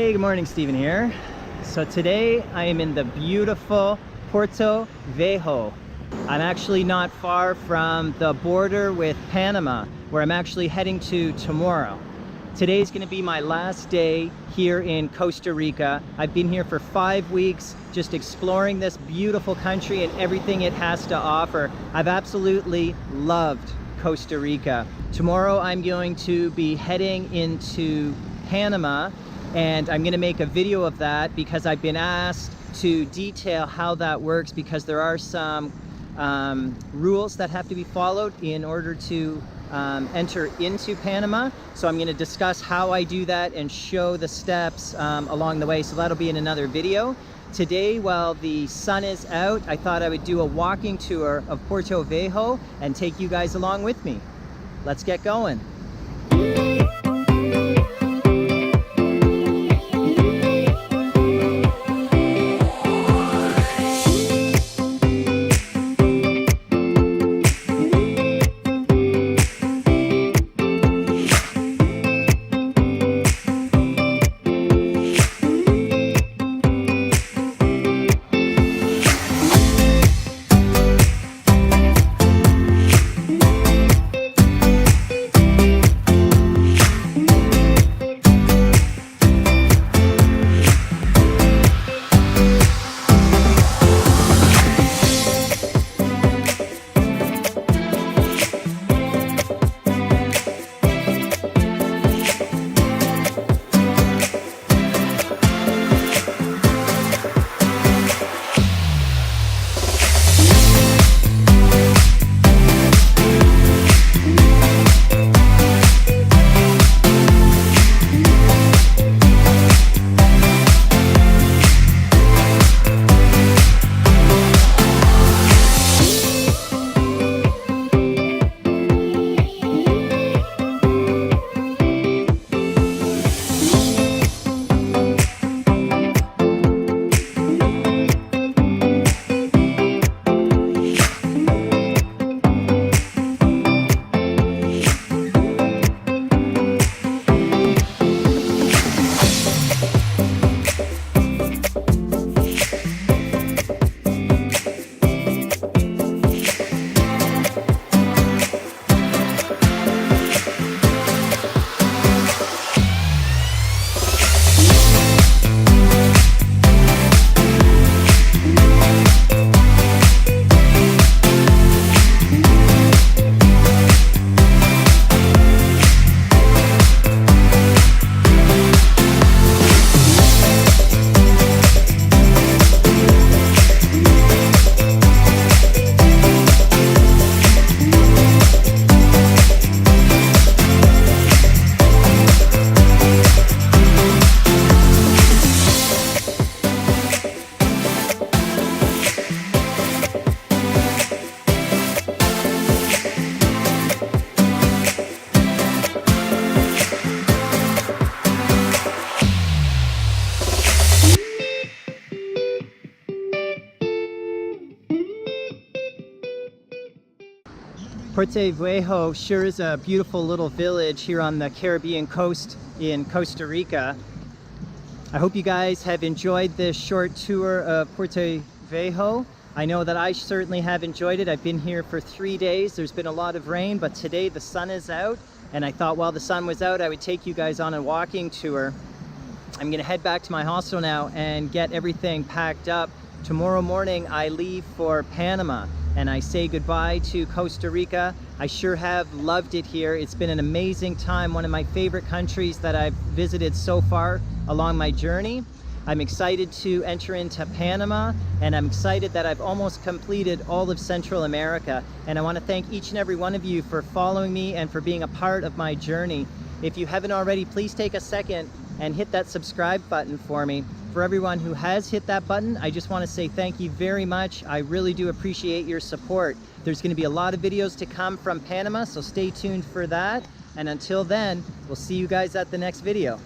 Hey, good morning, Stephen here. So today I am in the beautiful Puerto Viejo. I'm actually not far from the border with Panama, where I'm actually heading to tomorrow. Today is going to be my last day here in Costa Rica. I've been here for 5 weeks just exploring this beautiful country and everything it has to offer. I've absolutely loved Costa Rica. Tomorrow I'm going to be heading into Panama, and I'm going to make a video of that because I've been asked to detail how that works, because there are some rules that have to be followed in order to enter into Panama. So I'm going to discuss how I do that and show the steps along the way. So that'll be in another video. Today, while the sun is out, I thought I would do a walking tour of Puerto Viejo and take you guys along with me. Let's get going. Puerto Viejo sure is a beautiful little village here on the Caribbean coast in Costa Rica. I hope you guys have enjoyed this short tour of Puerto Viejo. I know that I certainly have enjoyed it. I've been here for 3 days. There's been a lot of rain, but today the sun is out, and I thought while the sun was out I would take you guys on a walking tour. I'm gonna head back to my hostel now and get everything packed up. Tomorrow morning I leave for Panama, and I say goodbye to Costa Rica. I sure have loved it here. It's been an amazing time, one of my favorite countries that I've visited so far along my journey. I'm excited to enter into Panama, and I'm excited that I've almost completed all of Central America. And I want to thank each and every one of you for following me and for being a part of my journey. If you haven't already, please take a second and hit that subscribe button for me. For everyone who has hit that button, I just want to say thank you very much. I really do appreciate your support. There's going to be a lot of videos to come from Panama, so stay tuned for that. And until then, we'll see you guys at the next video.